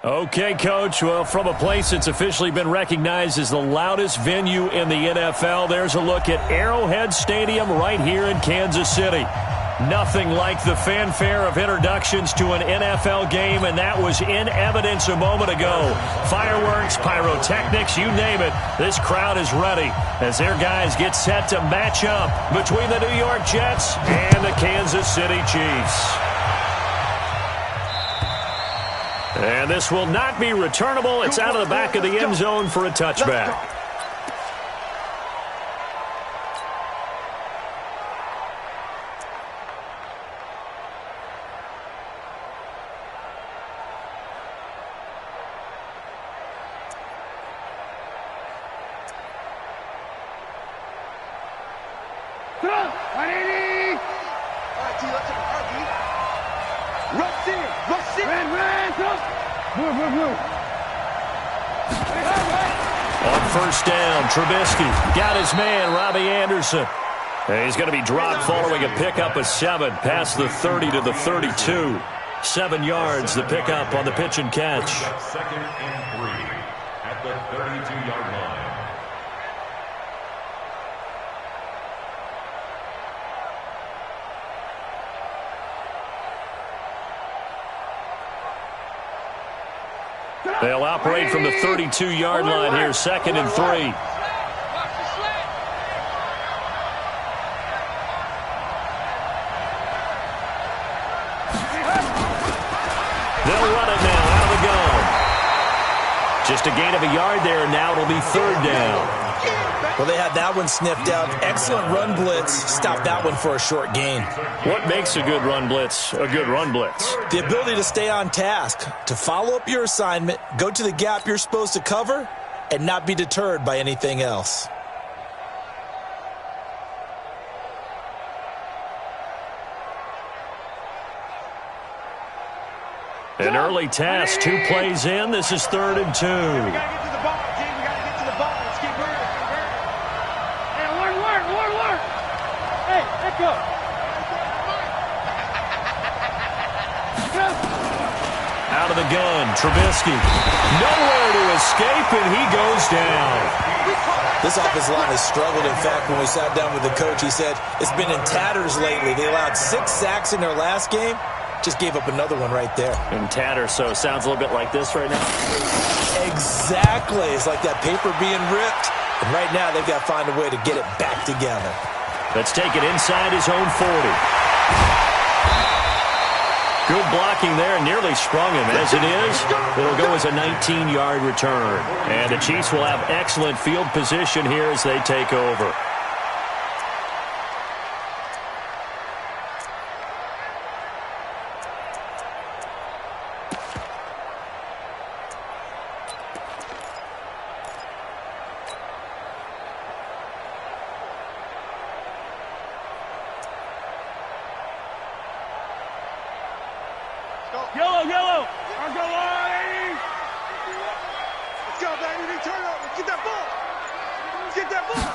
Okay, Coach. Well, from a place that's officially been recognized as the loudest venue in the NFL, there's a look at Arrowhead Stadium right here in Kansas City. Nothing like the fanfare of introductions to an NFL game, and that was in evidence a moment ago. Fireworks, pyrotechnics, you name it. This crowd is ready as their guys get set to match up between the New York Jets and the Kansas City Chiefs. And this will not be returnable. It's out of the back of the end zone for a touchback. On first down, Trubisky got his man, Robbie Anderson. And he's going to be dropped following a pickup of 7 past the 30 to the 32. 7 yards, the pickup on the pitch and catch. Second and 3 at the 32-yard line. They'll operate from the 32-yard line here, 2nd and 3. They'll run it now out of the gun. Just a gain of a yard there, and now it'll be 3rd down. Well, they had that one sniffed out. Excellent run blitz. Stopped that one for a short gain. What makes a good run blitz a good run blitz? The ability to stay on task, to follow up your assignment, go to the gap you're supposed to cover, and not be deterred by anything else. An early task, 2 plays in. This is 3rd and 2. We got to get to the ball, G. We got to get to the ball. Let's keep moving. Hey, learn. Hey, let go. Out of the gun, Trubisky. Nowhere to escape, and he goes down. This offensive line has struggled. In fact, when we sat down with the coach, he said it's been in tatters lately. They allowed 6 sacks in their last game. Just gave up another one right there. In tatters, so it sounds a little bit like this right now. Exactly. It's like that paper being ripped. And right now, they've got to find a way to get it back together. Let's take it inside his own 40. Good blocking there, nearly sprung him. As it is, it'll go as a 19-yard return. And the Chiefs will have excellent field position here as they take over. Yellow. Let's go, Lane. Let's go, baby. Turn up. Let's get that ball. Let's get that ball.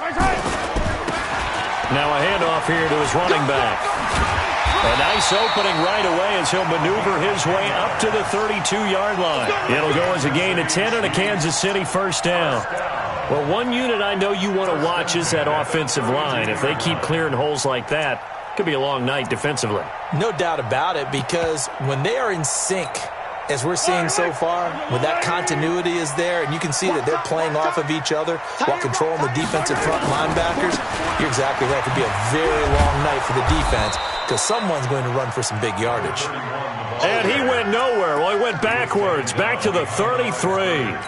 Now a handoff here to his running back. A nice opening right away as he'll maneuver his way up to the 32-yard line. It'll go as a gain of 10 and a Kansas City first down. Well, one unit I know you want to watch is that offensive line. If they keep clearing holes like that, could be a long night defensively. No doubt about it, because when they are in sync, as we're seeing so far, when that continuity is there, and you can see that they're playing off of each other while controlling the defensive front linebackers, you're exactly right. It could be a very long night for the defense because someone's going to run for some big yardage. And he went nowhere. Well, he went backwards, back to the 33.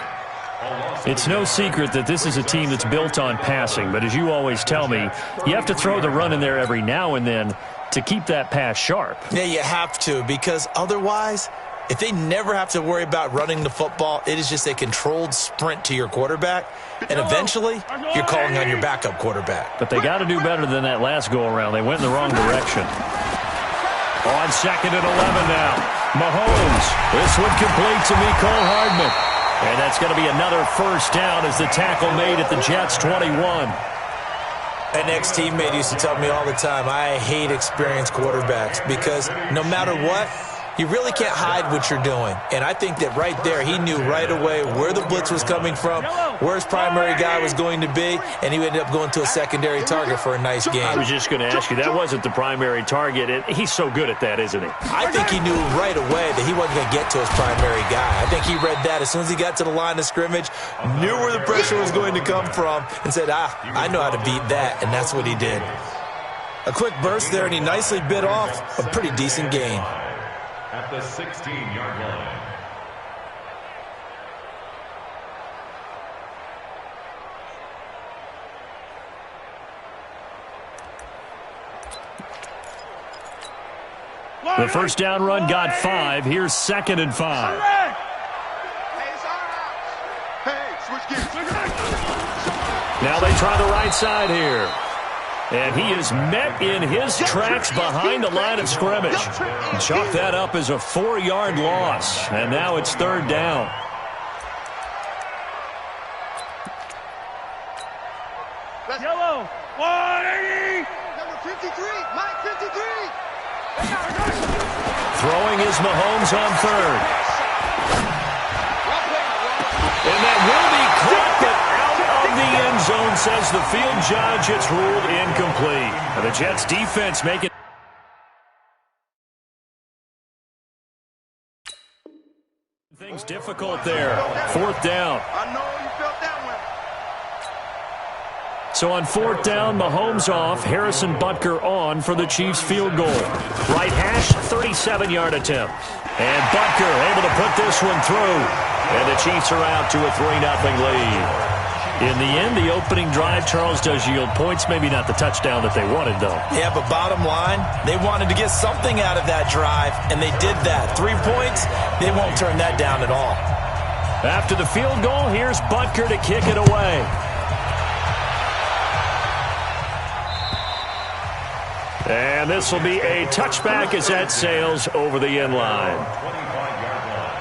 It's no secret that this is a team that's built on passing, but as you always tell me, you have to throw the run in there every now and then to keep that pass sharp. Yeah, you have to, because otherwise, if they never have to worry about running the football, it is just a controlled sprint to your quarterback, and eventually, you're calling on your backup quarterback. But they got to do better than that last go-around. They went in the wrong direction. On 2nd and 11 now. Mahomes. This one complete to Mecole Hardman. And that's going to be another first down as the tackle made at the Jets' 21. An ex-teammate used to tell me all the time, I hate experienced quarterbacks because no matter what, you really can't hide what you're doing. And I think that right there, he knew right away where the blitz was coming from, where his primary guy was going to be, and he ended up going to a secondary target for a nice game. I was just going to ask you, that wasn't the primary target, and he's so good at that, isn't he? I think he knew right away that he wasn't going to get to his primary guy. I think he read that as soon as he got to the line of scrimmage, knew where the pressure was going to come from, and said, I know how to beat that, and that's what he did. A quick burst there, and he nicely bit off a pretty decent gain. At the 16-yard line. The first down run got 5. Here's 2nd and 5. Now they try the right side here. And he is met in his tracks behind the line of scrimmage. Chalk that up as a 4-yard loss. And now it's 3rd down. Yellow, 180. Number 53, Mike 53. Throwing is Mahomes on 3rd. And that will be caught, but out of the end zone, says the field judge. It's ruled incomplete. And the Jets defense making things difficult there. 4th down. I know you felt that one. So on 4th down, Mahomes off, Harrison Butker on for the Chiefs field goal. Right hash, 37-yard attempt. And Butker able to put this one through. And the Chiefs are out to a 3-0 lead. In the end, the opening drive, Charles, does yield points. Maybe not the touchdown that they wanted, though. Yeah, but bottom line, they wanted to get something out of that drive, and they did that. 3 points, they won't turn that down at all. After the field goal, here's Butker to kick it away. And this will be a touchback as that sails over the end line. 25-yard line.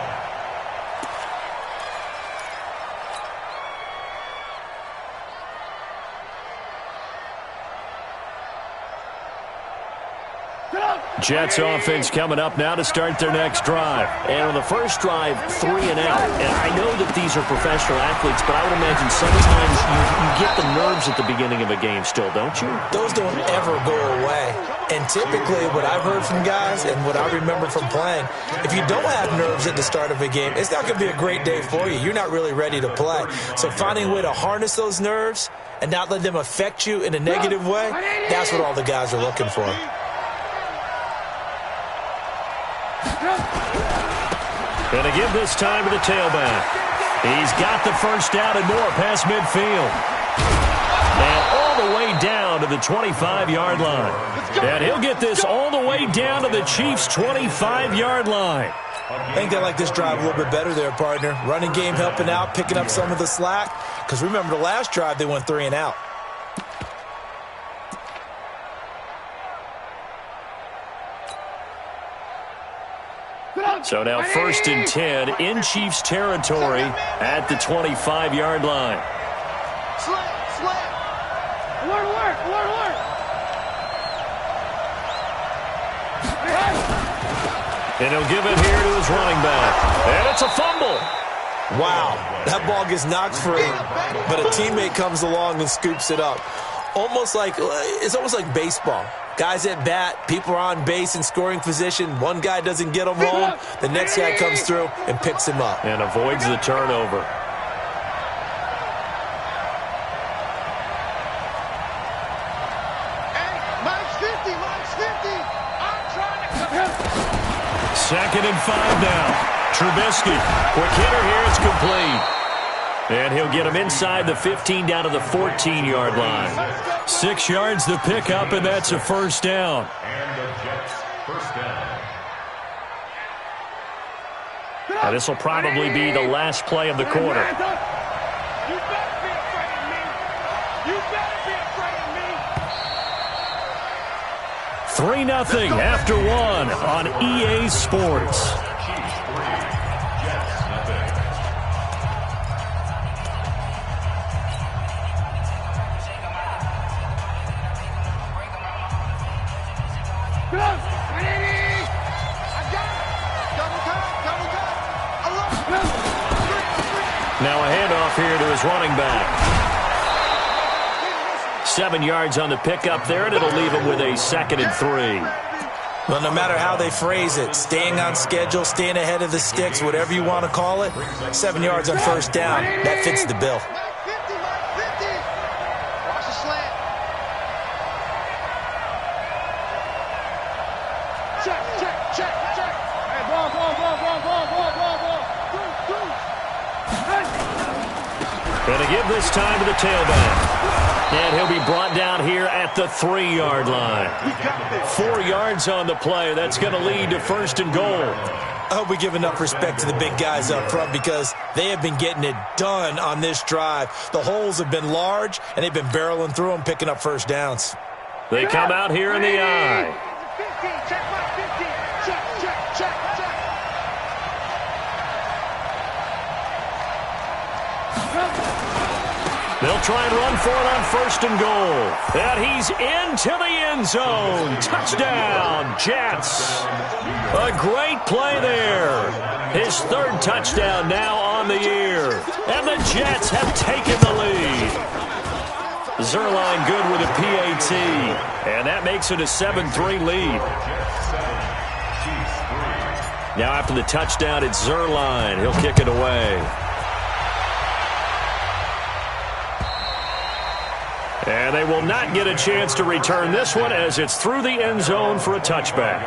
Jets offense coming up now to start their next drive. And on the first drive, 3 and out. And I know that these are professional athletes, but I would imagine sometimes you get the nerves at the beginning of a game still, don't you? Those don't ever go away. And typically what I've heard from guys and what I remember from playing, if you don't have nerves at the start of a game, it's not going to be a great day for you. You're not really ready to play. So finding a way to harness those nerves and not let them affect you in a negative way, that's what all the guys are looking for. Going to give this time to the tailback. He's got the first down and more past midfield. And all the way down to the 25-yard line. And he'll get this all the way down to the Chiefs' 25-yard line. I think they like this drive a little bit better there, partner. Running game helping out, picking up some of the slack. Because remember the last drive, they went 3 and out. So now 1st and 10 in Chiefs territory at the 25-yard line. Slant. Alert. And he'll give it here to his running back. And it's a fumble. Wow, that ball gets knocked free, but a teammate comes along and scoops it up. It's almost like baseball. Guys at bat, people are on base in scoring position. One guy doesn't get him home. The next guy comes through and picks him up. And avoids the turnover. Hey, Mike's 50. I'm trying to... 2nd and 5 now. Trubisky, quick hitter here, it's complete. And he'll get him inside the 15 down to the 14-yard line. 6 yards the pickup, and that's a first down. And the Jets first down. And this will probably be the last play of the quarter. You better be afraid of me. You better be afraid of me. 3-0 after 1 on EA Sports. Chiefs 3, Jets nothing. Now a handoff here to his running back. 7 yards on the pickup there, and it'll leave him with a 2nd and 3. Well, no matter how they phrase it, staying on schedule, staying ahead of the sticks, whatever you want to call it, 7 yards on first down, that fits the bill. Watch the slant. Check. Hey, ball. Going to give this time to the tailback. And he'll be brought down here at the 3-yard line. 4 yards on the play. That's going to lead to 1st and goal. I hope we give enough respect to the big guys up front because they have been getting it done on this drive. The holes have been large, and they've been barreling through them, picking up first downs. They come out here in the I. 15, check my 15. Check. They'll try and run for it on 1st and goal. And he's into the end zone. Touchdown, Jets. A great play there. His 3rd touchdown now on the year. And the Jets have taken the lead. Zerline good with a PAT. And that makes it a 7-3 lead. Now after the touchdown, it's Zerline. He'll kick it away. And they will not get a chance to return this one as it's through the end zone for a touchback.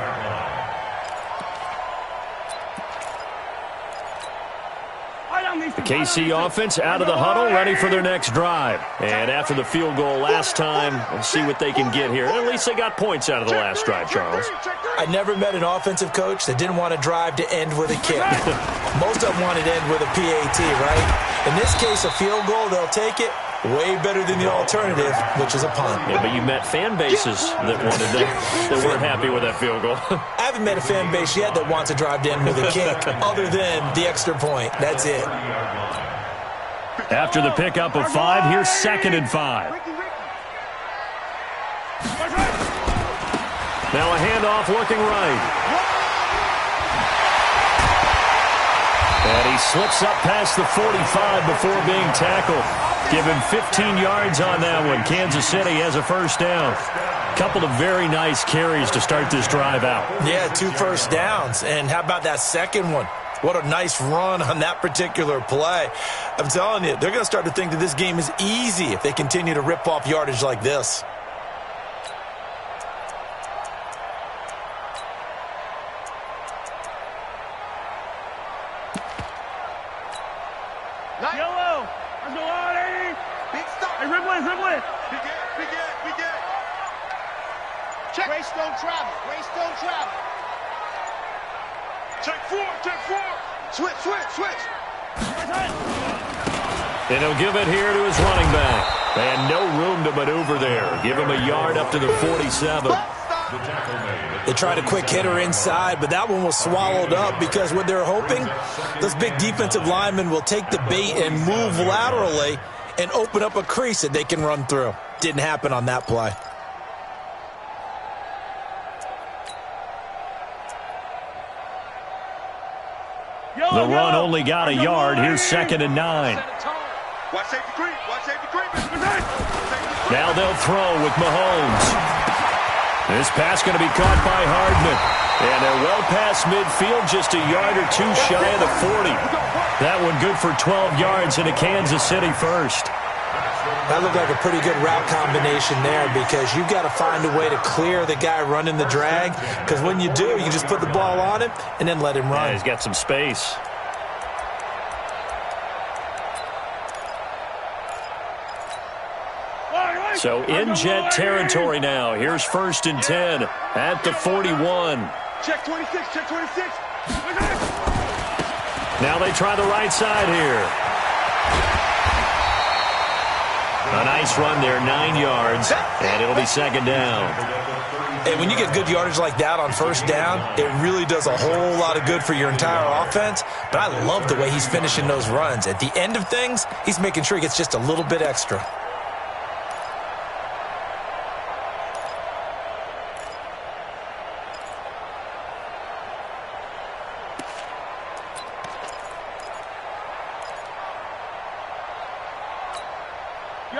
The KC offense out of the huddle, ready for their next drive. And after the field goal last time, we'll see what they can get here. At least they got points out of the last drive, Charles. I never met an offensive coach that didn't want to drive to end with a kick. Most of them wanted to end with a PAT, right? In this case, a field goal, they'll take it. Way better than the alternative, which is a punt. Yeah, but you met fan bases that wanted that weren't happy with that field goal. I haven't met a fan base yet that wants to drive to end with a kick other than the extra point. That's it. After the pickup of 5, here's 2nd and 5. Now a handoff looking right. And he slips up past the 45 before being tackled. Give him 15 yards on that one. Kansas City has a 1st down. Couple of very nice carries to start this drive out. Yeah, 2 first downs. And how about that second one? What a nice run on that particular play. I'm telling you, they're going to start to think that this game is easy if they continue to rip off yardage like this. Yellow. Let's go on, Eddie. Big stop. Hey, Ripley. We get. Check. Race don't travel. Check 4. Switch. And he'll give it here to his running back. And no room to maneuver there. Give him a yard up to the 47. They tried a quick hitter inside, but that one was swallowed up because what they're hoping, those big defensive linemen will take the bait and move laterally and open up a crease that they can run through. Didn't happen on that play. The run only got a yard. Here's 2nd and 9. Watch safety creep. Now they'll throw with Mahomes. This pass going to be caught by Hardman. And they're well past midfield, just a yard or 2 shy of the 40. That one good for 12 yards into Kansas City 1st. That looked like a pretty good route combination there because you've got to find a way to clear the guy running the drag. Because when you do, you just put the ball on him and then let him run. Yeah, he's got some space. So in Jet territory now. Here's 1st and 10 at the 41. Check 26. Now they try the right side here. A nice run there, 9 yards, and it'll be 2nd down. And when you get good yardage like that on 1st down, it really does a whole lot of good for your entire offense. But I love the way he's finishing those runs. At the end of things, he's making sure he gets just a little bit extra.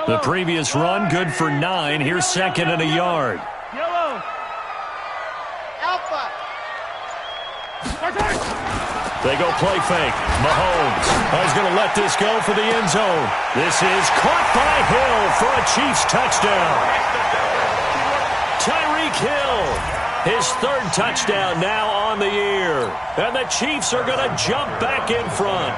The previous run, good for 9. Here's second and a yard. Yellow. Alpha. They go play fake. Mahomes is going to let this go for the end zone. This is caught by Hill for a Chiefs touchdown. Tyreek Hill, his third touchdown now on the year. And the Chiefs are going to jump back in front.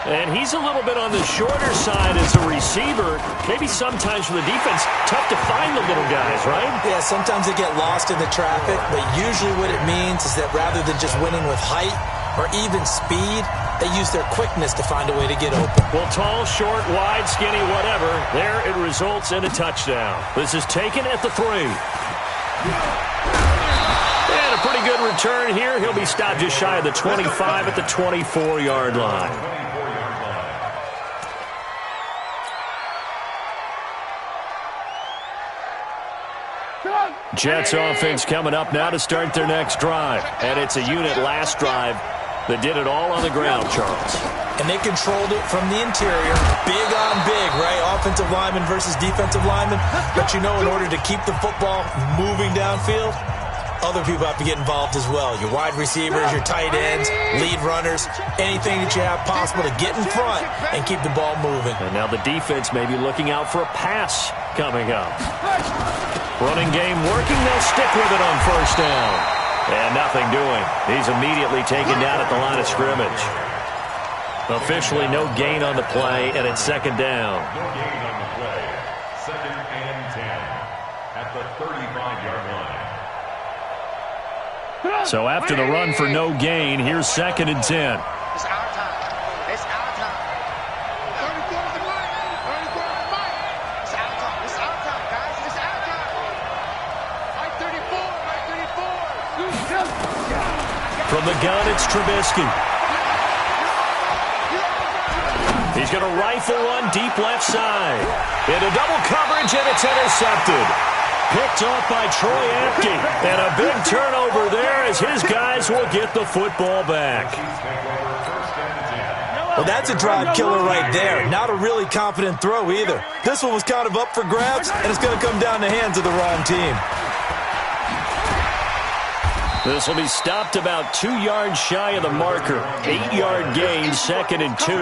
And he's a little bit on the shorter side as a receiver. Maybe sometimes for the defense, tough to find the little guys, right? Yeah, sometimes they get lost in the traffic, but usually what it means is that rather than just winning with height or even speed, they use their quickness to find a way to get open. Well, tall, short, wide, skinny, whatever, there it results in a touchdown. This is taken at the 3. And a pretty good return here. He'll be stopped just shy of the 25 at the 24-yard line. Jets offense coming up now to start their next drive. And it's a unit last drive that did it all on the ground, Charles. And they controlled it from the interior. Big on big, right? Offensive lineman versus defensive lineman. But you know, in order to keep the football moving downfield, other people have to get involved as well. Your wide receivers, your tight ends, lead runners, anything that you have possible to get in front and keep the ball moving. And now the defense may be looking out for a pass coming up. Running game working. They'll stick with it on first down. And nothing doing. He's immediately taken down at the line of scrimmage. Officially no gain on the play, and it's second down. No gain on the play. Second and 10 at the 35-yard line. So after the run for no gain, here's second and 10. It's our time. It's our time. 34 is the line. 34 is the line. It's our time. It's our time, guys. It's our time. Right 34. Right 34. From the gun, it's Trubisky. He's going to rifle one deep left side. Into double coverage, and it's intercepted. Picked off by Troy Apke. And a big turnover there as his guys will get the football back. Well, that's a drive killer right there. Not a really confident throw either. This one was kind of up for grabs, and it's going to come down the hands of the wrong team. This will be stopped about 2 yards shy of the marker. 8-yard gain, second and 2.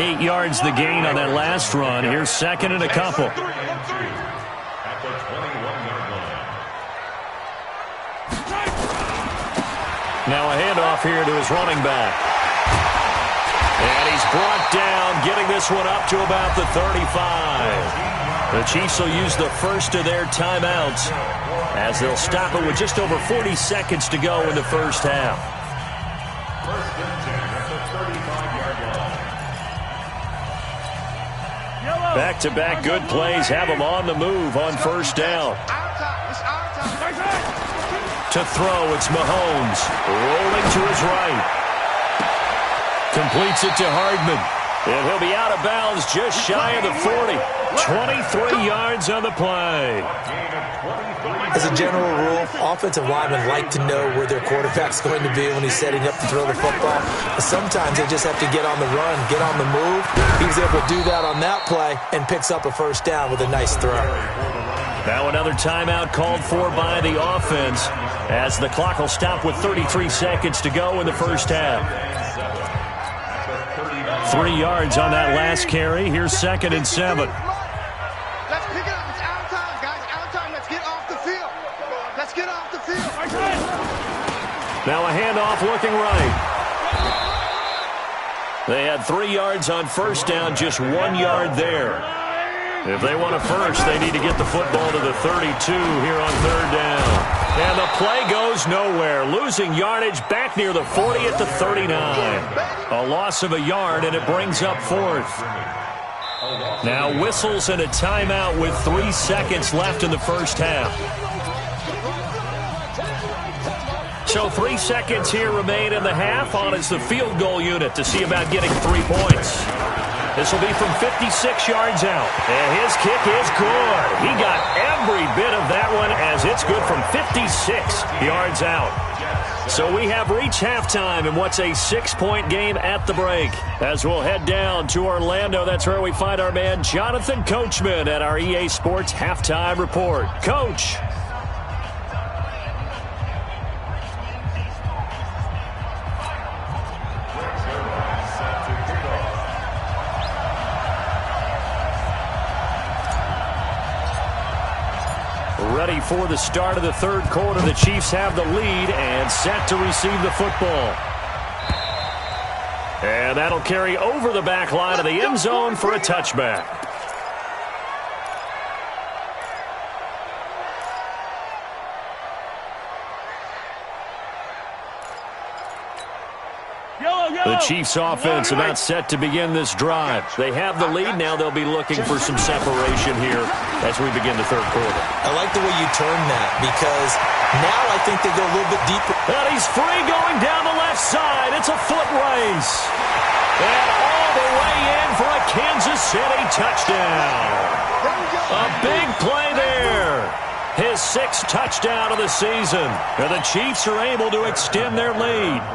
8 yards the gain on that last run. Here's second and a couple. Now a handoff here to his running back. And he's brought down, getting this one up to about the 35. The Chiefs will use the first of their timeouts as they'll stop it with just over 40 seconds to go in the first half. First and 10 at the 35-yard line. Back-to-back good plays have them on the move on first down. To throw, it's Mahomes. Rolling to his right. Completes it to Hardman. And he'll be out of bounds just shy of the 40. 23 yards on the play. As a general rule, offensive linemen like to know where their quarterback's going to be when he's setting up to throw the football. But sometimes they just have to get on the run, get on the move. He was able to do that on that play and picks up a first down with a nice throw. Now another timeout called for by the offense as the clock will stop with 33 seconds to go in the first half. 3 yards on that last carry. Here's second and 7. Let's pick it up. It's our time, guys. Our time. Let's get off the field. Let's get off the field. Now a handoff looking right. They had 3 yards on first down, just 1 yard there. If they want a first, they need to get the football to the 32 here on third down. And the play goes nowhere. Losing yardage back near the 40 at the 39. A loss of a yard, and it brings up fourth. Now whistles and a timeout with 3 seconds left in the first half. So 3 seconds here remain in the half. On is the field goal unit to see about getting 3 points. This will be from 56 yards out. And his kick is good. He got every bit of that one as It's good from 56 yards out. So we have reached halftime in what's a 6-point game at the break. As we'll head down to Orlando, that's where we find our man Jonathan Coachman at our EA Sports Halftime Report. Coach. Ready for the start of the third quarter. The Chiefs have the lead and set to receive the football. And that'll carry over the back line of the end zone for a touchback. The Chiefs offense about set to begin this drive. They have the lead. Now they'll be looking for some separation here as we begin the third quarter. I like the way you turn that because now I think they go a little bit deeper. And he's free going down the left side. It's a foot race. And all the way in for a Kansas City touchdown. A big play there. His 6th touchdown of the season. And the Chiefs are able to extend their lead.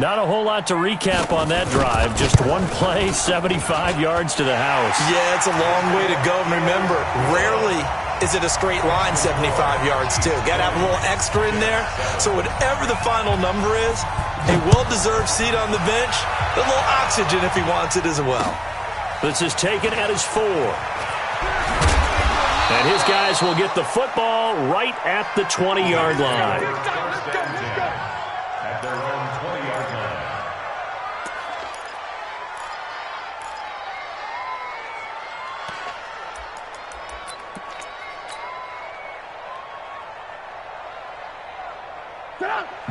Not a whole lot to recap on that drive. Just one play, 75 yards to the house. Yeah, it's a long way to go. And remember, rarely is it a straight line 75 yards, too. Got to have a little extra in there. So whatever the final number is, a well-deserved seat on the bench, a little oxygen if he wants it as well. This is taken at his 4. And his guys will get the football right at the 20-yard line. At their own 20-yard line.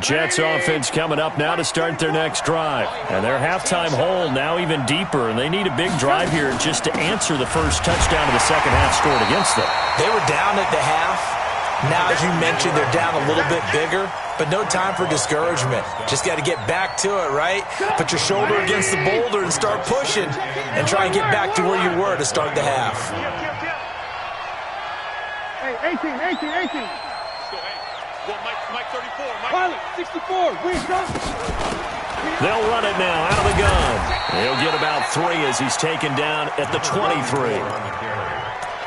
Jets offense coming up now to start their next drive. And their halftime hole now even deeper, and they need a big drive here just to answer the first touchdown of the second half scored against them. They were down at the half. Now, as you mentioned, they're down a little bit bigger, but no time for discouragement. Just got to get back to it, right? Put your shoulder against the boulder and start pushing and try and get back to where you were to start the half. Hey, 18. Mike 34. Pilot, 64. They'll run it now out of the gun. He'll get about 3 as he's taken down at the 23.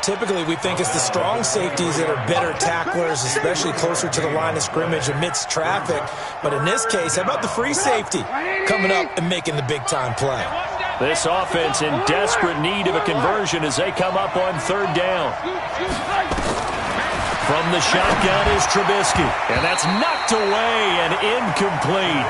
Typically, we think it's the strong safeties that are better tacklers, especially closer to the line of scrimmage amidst traffic. But in this case, how about the free safety coming up and making the big-time play? This offense in desperate need of a conversion as they come up on third down. From the shotgun is Trubisky, and that's knocked away and incomplete.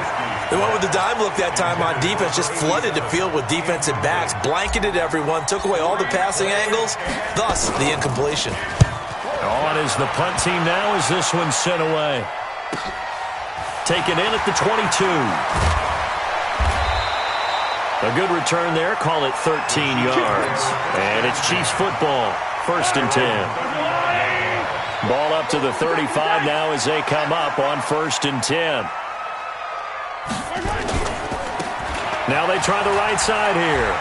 They went with the dime look that time on defense, just flooded the field with defensive backs, blanketed everyone, took away all the passing angles, thus the incompletion. On is the punt team now as this one's sent away. Taken in at the 22. A good return there, call it 13 yards. And it's Chiefs football, 1st and 10. Ball up to the 35 now as they come up on 1st and 10. Now they try the right side here.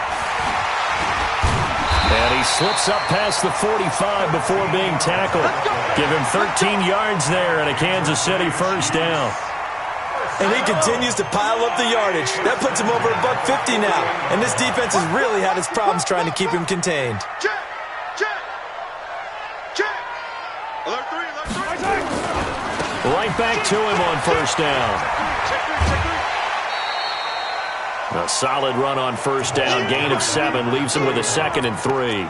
And he slips up past the 45 before being tackled. Give him 13 yards there and a Kansas City 1st down. And he continues to pile up the yardage. That puts him over $150 now. And this defense has really had its problems trying to keep him contained. Check. Alert 3. Right back to him on 1st down. A solid run on 1st down. Gain of 7 leaves him with a 2nd and 3.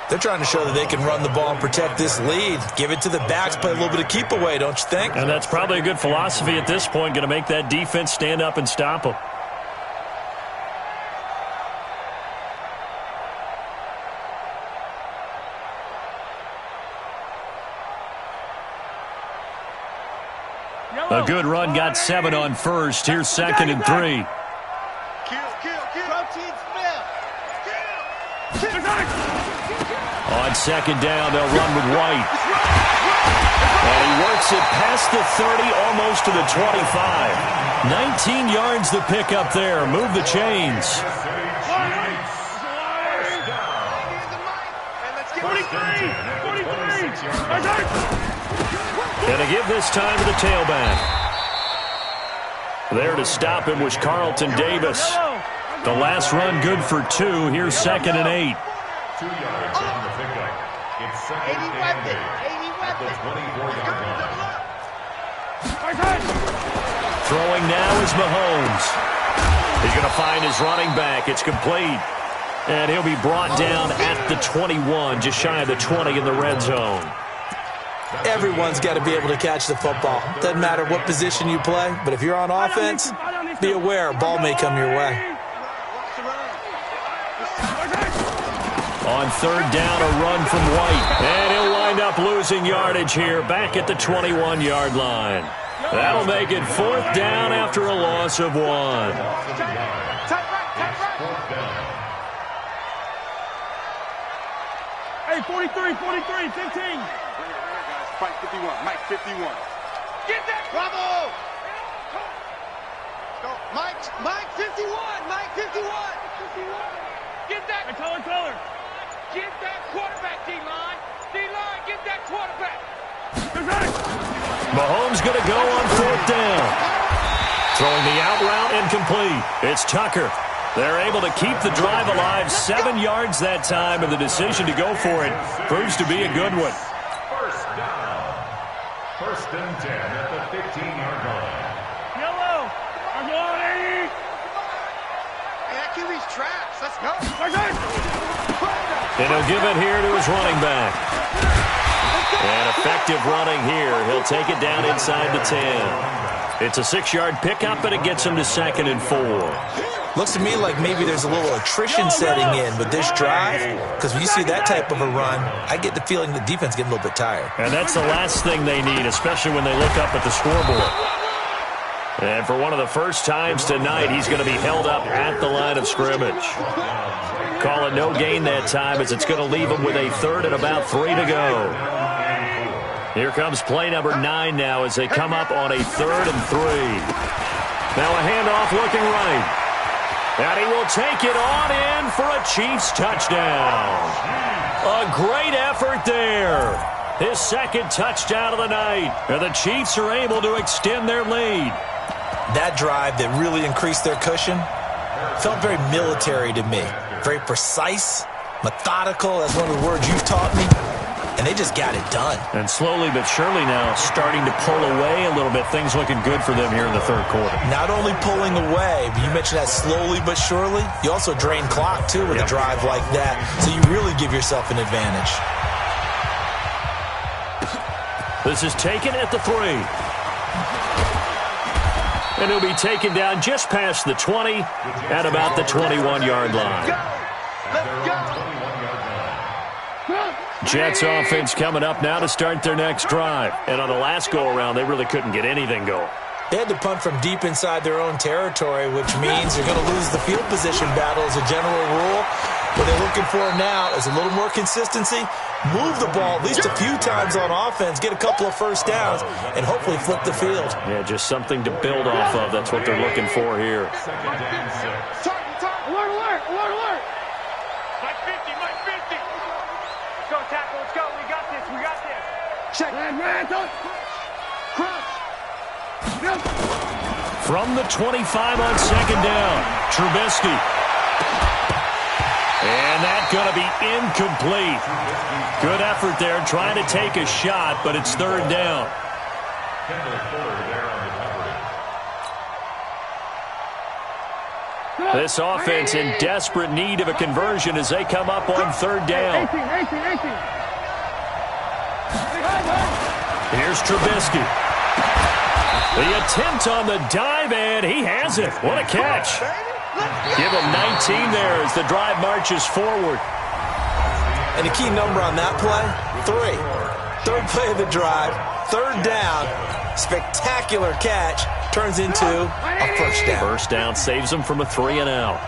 They're trying to show that they can run the ball and protect this lead. Give it to the backs, play a little bit of keep away, don't you think? And that's probably a good philosophy at this point. Going to make that defense stand up and stop them. A good run, got 7 on 1st. Here's 2nd and 3. On 2nd down, they'll run with White. And he works it past the 30, almost to the 25. 19 yards the pick up there. Move the chains. 43. And to give this time to the tailback. There to stop him was Carlton Davis. The last run good for 2. Here's 2nd and 8. 2 yards on the pickup. It's 2nd and 8 at the 24-yard line. Throwing now is Mahomes. He's going to find his running back. It's complete. And he'll be brought down at the 21, just shy of the 20 in the red zone. Everyone's got to be able to catch the football. Doesn't matter what position you play, but if you're on offense, be aware a ball may come your way. On 3rd down, a run from White. And he'll wind up losing yardage here back at the 21-yard line. That'll make it 4th down after a loss of 1. Hey, 43, 15. Mike 51, Mike 51. Get that! Bravo! Go. Mike 51, Mike 51. Get that! Hey, color. Get that quarterback, D-line. D-line, get that quarterback. Mahomes going to go on 4th down. Throwing the out route incomplete. It's Tucker. They're able to keep the drive alive. 7 yards that time, and the decision to go for it proves to be a good one. First down. 1st and 10 at the 15-yard line. Yellow. I'm going 80. Hey, that QB's traps. Let's go. And he'll give it here to his running back. And effective running here. He'll take it down inside the 10. It's a 6-yard pickup, and it gets him to 2nd and 4. Looks to me like maybe there's a little attrition setting in with this drive, because when you see that type of a run, I get the feeling the defense getting a little bit tired. And that's the last thing they need, especially when they look up at the scoreboard. And for one of the first times tonight, he's going to be held up at the line of scrimmage. Call it no gain that time, as it's going to leave him with a 3rd and about 3 to go. Here comes play number 9 now as they come up on a 3rd and 3. Now a handoff looking right. And he will take it on in for a Chiefs touchdown. A great effort there. His 2nd touchdown of the night. And the Chiefs are able to extend their lead. That drive that really increased their cushion felt very military to me. Very precise, methodical, that's one of the words you've taught me. And they just got it done. And slowly but surely now starting to pull away a little bit. Things looking good for them here in the 3rd quarter. Not only pulling away, but you mentioned that slowly but surely. You also drain clock, too, with a drive like that. So you really give yourself an advantage. This is taken at the 3. And he'll be taken down just past the 20 at about the 21-yard line. Jets offense coming up now to start their next drive. And on the last go-around, they really couldn't get anything going. They had to punt from deep inside their own territory, which means they're going to lose the field position battle as a general rule. What they're looking for now is a little more consistency, move the ball at least a few times on offense, get a couple of first downs, and hopefully flip the field. Yeah, just something to build off of. That's what they're looking for here. Alert. Mike 50. Let's go, tackle. Let's go. We got this. Check. Man, don't. Cross. From the 25 on 2nd down, Trubisky. And that's going to be incomplete. Good effort there trying to take a shot, but it's 3rd down. This offense in desperate need of a conversion as they come up on 3rd down. 18. Here's Trubisky. The attempt on the dive, and he has it. What a catch. Give him 19 there as the drive marches forward. And the key number on that play, 3. 3rd play of the drive, 3rd down, spectacular catch, turns into a first down. First down saves them from a 3 and out.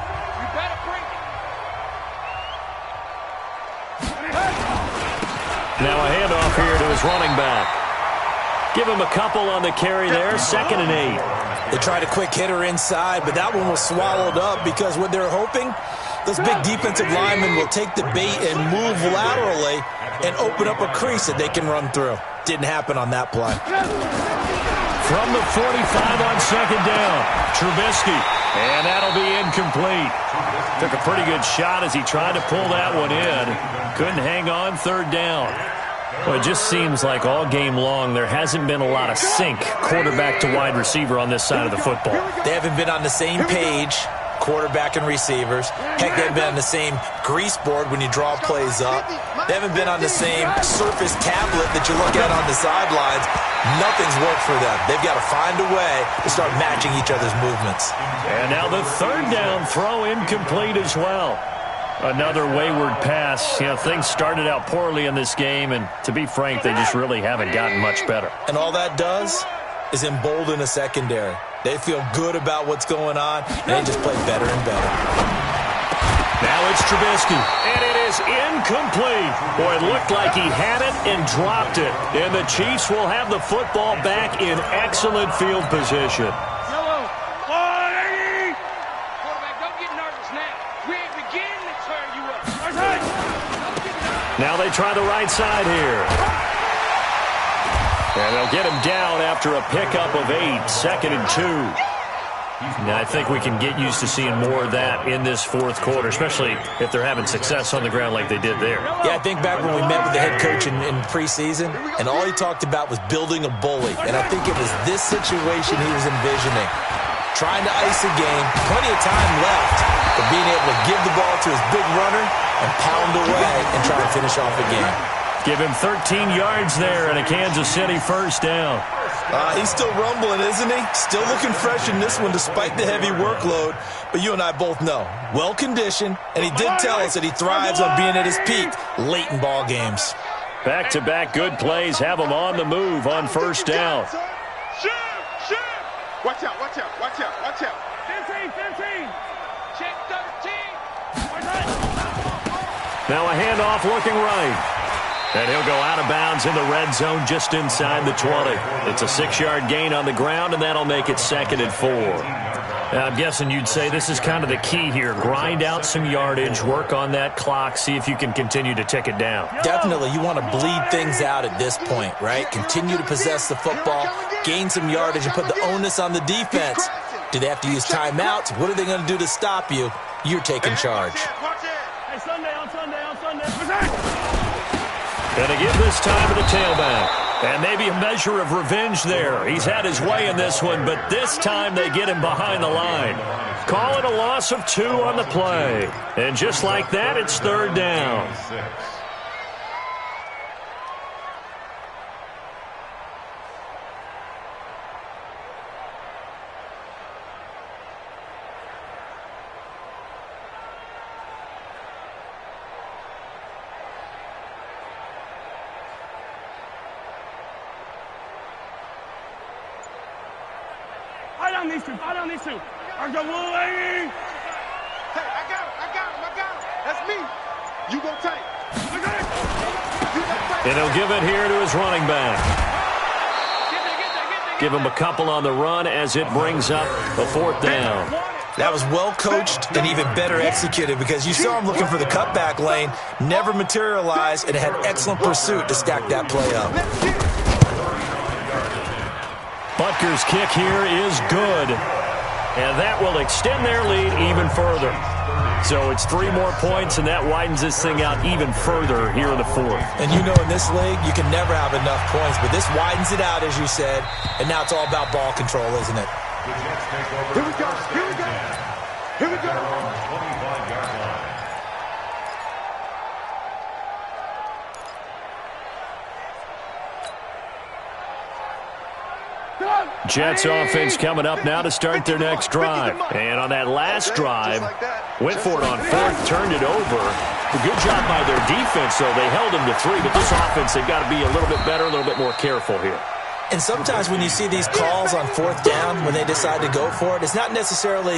Now a handoff here to his running back. Give him a couple on the carry there, 2nd and 8. They tried a quick hitter inside, but that one was swallowed up because what they're hoping, those big defensive linemen will take the bait and move laterally and open up a crease that they can run through. Didn't happen on that play. From the 45 on second down, Trubisky, and that'll be incomplete. Took a pretty good shot as he tried to pull that one in. Couldn't hang on third down. Well, it just seems like all game long there hasn't been a lot of sync quarterback to wide receiver on this side of the football. They haven't been on the same page, quarterback and receivers. Heck, they haven't been on the same grease board when you draw plays up. They haven't been on the same Surface tablet that you look at on the sidelines. Nothing's worked for them. They've got to find a way to start matching each other's movements. And now the third down throw incomplete as well. Another wayward pass. You know, things started out poorly in this game, and to be frank, they just really haven't gotten much better. And all that does is embolden a secondary. They feel good about what's going on, and they just play better and better. Now it's Trubisky, and it is incomplete. Boy, it looked like he had it and dropped it. And the Chiefs will have the football back in excellent field position. Yellow, 180. Quarterback, don't get nervous now. We ain't beginning to turn you up. Now they try the right side here. And they'll get him down after a pickup of 8, 2nd and 2. Now, I think we can get used to seeing more of that in this fourth quarter, especially if they're having success on the ground like they did there. Yeah, I think back when we met with the head coach in preseason, and all he talked about was building a bully. And I think it was this situation he was envisioning. Trying to ice a game, plenty of time left, but being able to give the ball to his big runner and pound away and try and finish off a game. Give him 13 yards there and a Kansas City first down. He's still rumbling, isn't he? Still looking fresh in this one despite the heavy workload. But you and I both know, well-conditioned, and he did tell us that he thrives on being at his peak late in ball games. Back-to-back good plays have him on the move on first down. Shoot! Watch out, watch out, watch out, watch out. 15. Check 13. Now a handoff looking right. And he'll go out of bounds in the red zone just inside the 20. It's a 6-yard gain on the ground, and that'll make it 2nd and 4. Now, I'm guessing you'd say this is kind of the key here. Grind out some yardage, work on that clock, see if you can continue to tick it down. Definitely. You want to bleed things out at this point, right? Continue to possess the football, gain some yardage, and put the onus on the defense. Do they have to use timeouts? What are they going to do to stop you? You're taking charge. Hey, Sunday. Going to give this time to the tailback. And maybe a measure of revenge there. He's had his way in this one, but this time they get him behind the line. Call it a loss of 2 on the play. And just like that, it's third down. Fight on these two. I got 180. Hey, I got him. That's me. You go tight. And he'll give it here to his running back. Give him a couple on the run as it brings up a 4th down. That was well coached and even better executed because you saw him looking for the cutback lane, never materialized, and had excellent pursuit to stack that play up. Butker's kick here is good, and that will extend their lead even further. So it's 3 more points, and that widens this thing out even further here in the 4th. And you know in this league, you can never have enough points, but this widens it out, as you said, and now it's all about ball control, isn't it? Here we go. 25-yard line. Jets offense coming up now to start their next drive. And on that last drive, went for it on 4th, turned it over. A good job by their defense, though. They held them to 3, but this offense, they've got to be a little bit better, a little bit more careful here. And sometimes when you see these calls on fourth down, when they decide to go for it, it's not necessarily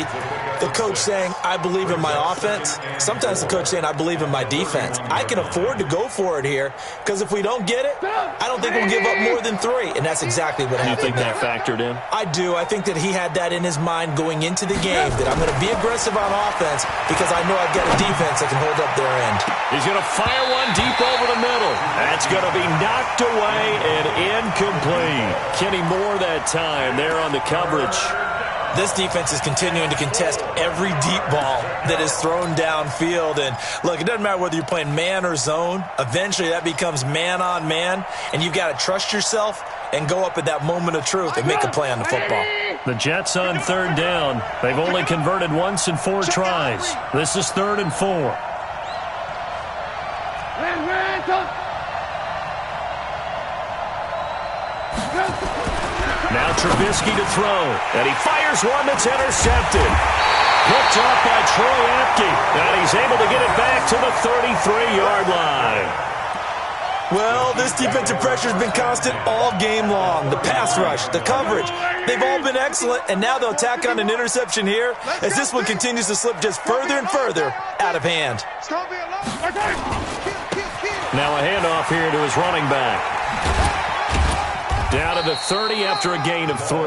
the coach saying, I believe in my offense. Sometimes the coach saying, I believe in my defense. I can afford to go for it here because if we don't get it, I don't think we'll give up more than 3. And that's exactly what happened. You think that factored in? I do. I think that he had that in his mind going into the game, that I'm going to be aggressive on offense because I know I've got a defense that can hold up their end. He's going to fire one deep over the middle. That's going to be knocked away and incomplete. Kenny Moore that time there on the coverage. This defense is continuing to contest every deep ball that is thrown downfield. And, look, it doesn't matter whether you're playing man or zone. Eventually that becomes man on man, and you've got to trust yourself and go up at that moment of truth and make a play on the football. The Jets on third down. They've only converted once in 4 tries. This is 3rd and 4. Now Trubisky to throw, and he fires one that's intercepted. Picked off by Troy Apke, and he's able to get it back to the 33-yard line. Well, this defensive pressure has been constant all game long. The pass rush, the coverage, they've all been excellent, and now they'll tack on an interception here as this one continues to slip just further and further out of hand. Now a handoff here to his running back. Down to the 30 after a gain of 3.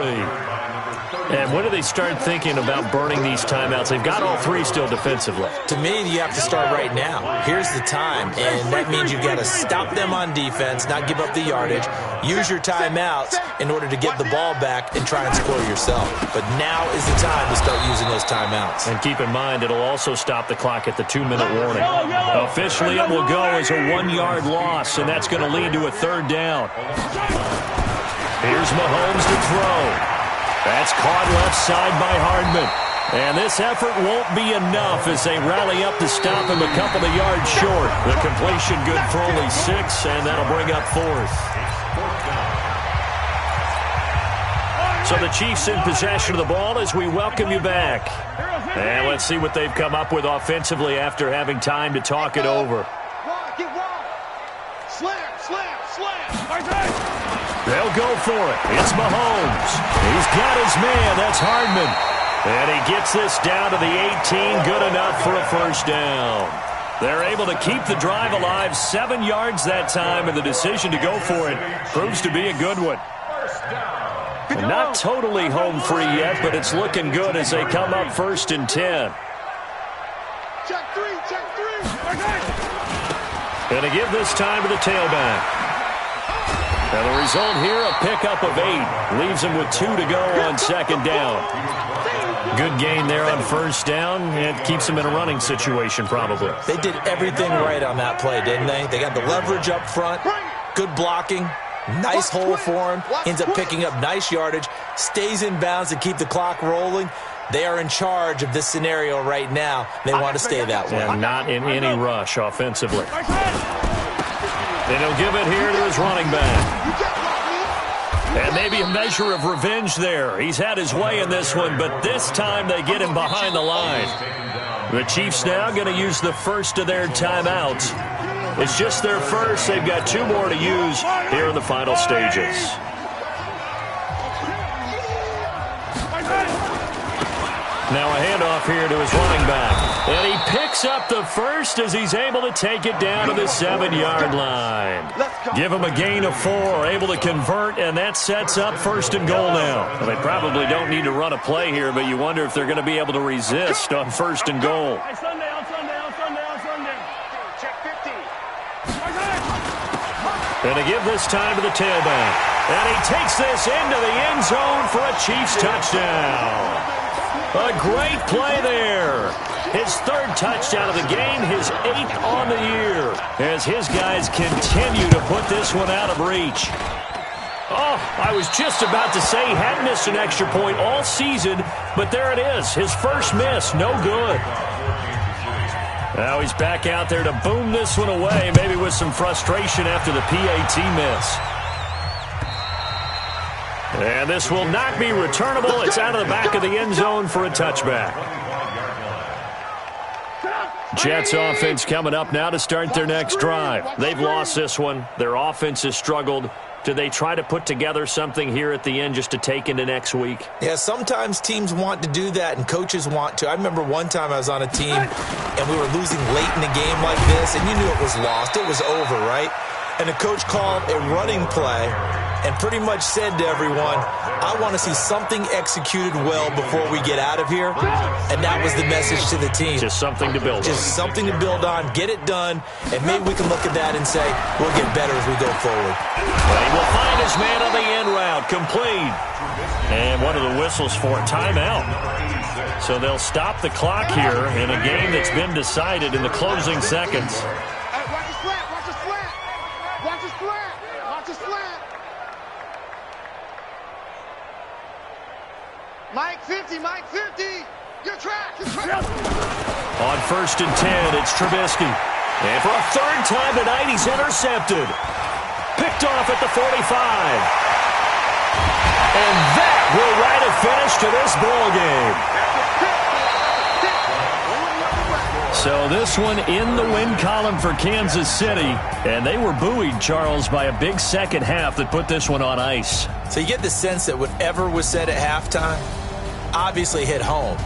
And when do they start thinking about burning these timeouts? They've got all 3 still defensively. To me, you have to start right now. Here's the time, and that means you've got to stop them on defense, not give up the yardage, use your timeouts in order to get the ball back and try and score yourself. But now is the time to start using those timeouts. And keep in mind, it'll also stop the clock at the 2-minute warning. Officially, it will go as a 1-yard loss, and that's going to lead to a 3rd down. Here's Mahomes to throw. That's caught left side by Hardman. And this effort won't be enough as they rally up to stop him a couple of yards short. The completion good for only 6, and that'll bring up 4th. So the Chiefs in possession of the ball as we welcome you back. And let's see what they've come up with offensively after having time to talk it over. They'll go for it. It's Mahomes. He's got his man. That's Hardman. And he gets this down to the 18. Good enough for a 1st down. They're able to keep the drive alive. 7 yards that time, and the decision to go for it proves to be a good one. And not totally home free yet, but it's looking good as they come up 1st and 10. Check 3. Going to give this time to the tailback. And the result here, a pickup of 8. Leaves him with 2 to go on 2nd down. Good gain there on 1st down. It keeps him in a running situation probably. They did everything right on that play, didn't they? They got the leverage up front, good blocking, nice hole for him, ends up picking up nice yardage, stays in bounds to keep the clock rolling. They are in charge of this scenario right now. They want to stay that way. And not in any rush offensively. And he'll give it here to his running back. And maybe a measure of revenge there. He's had his way in this one, but this time they get him behind the line. The Chiefs now going to use the first of their timeouts. It's just their first. They've got 2 more to use here in the final stages. Now a handoff here to his running back. And he picks up the first as he's able to take it down to the 7-yard line. Give him a gain of 4, able to convert, and that sets up 1st and goal now. Well, they probably don't need to run a play here, but you wonder if they're going to be able to resist on 1st and goal. And to give this time to the tailback. And he takes this into the end zone for a Chiefs touchdown. A great play there. His 3rd touchdown of the game, his 8th on the year, as his guys continue to put this one out of reach. Oh, I was just about to say he hadn't missed an extra point all season, but there it is. His first miss, no good. Now he's back out there to boom this one away, maybe with some frustration after the PAT miss. And this will not be returnable. It's out of the back of the end zone for a touchback. Jets offense coming up now to start their next drive. They've lost this one. Their offense has struggled. Do they try to put together something here at the end just to take into next week? Yeah, sometimes teams want to do that and coaches want to. I remember one time I was on a team and we were losing late in the game like this, and you knew it was lost. It was over, right? And the coach called a running play and pretty much said to everyone, I want to see something executed well before we get out of here. And that was the message to the team. Just something to build on. Just something to build on, get it done, and maybe we can look at that and say, we'll get better as we go forward. Well, he will find his man on the end route, complete. And what are the whistles for? Timeout. So they'll stop the clock here in a game that's been decided in the closing seconds. Hey, watch the slant, watch the slant. Watch the slant, watch the slant. Mike 50, Mike 50. Your track, your track. On 1st and 10, it's Trubisky. And for a third time tonight, he's intercepted. Picked off at the 45. And that will write a finish to this ball game. So this one in the win column for Kansas City. And they were buoyed, Charles, by a big second half that put this one on ice. So you get the sense that whatever was said at halftime obviously hit home.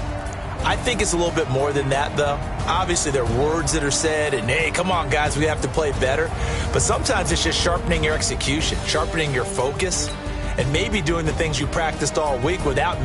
I think it's a little bit more than that, though. Obviously, there are words that are said, and, hey, come on, guys, we have to play better. But sometimes it's just sharpening your execution, sharpening your focus, and maybe doing the things you practiced all week without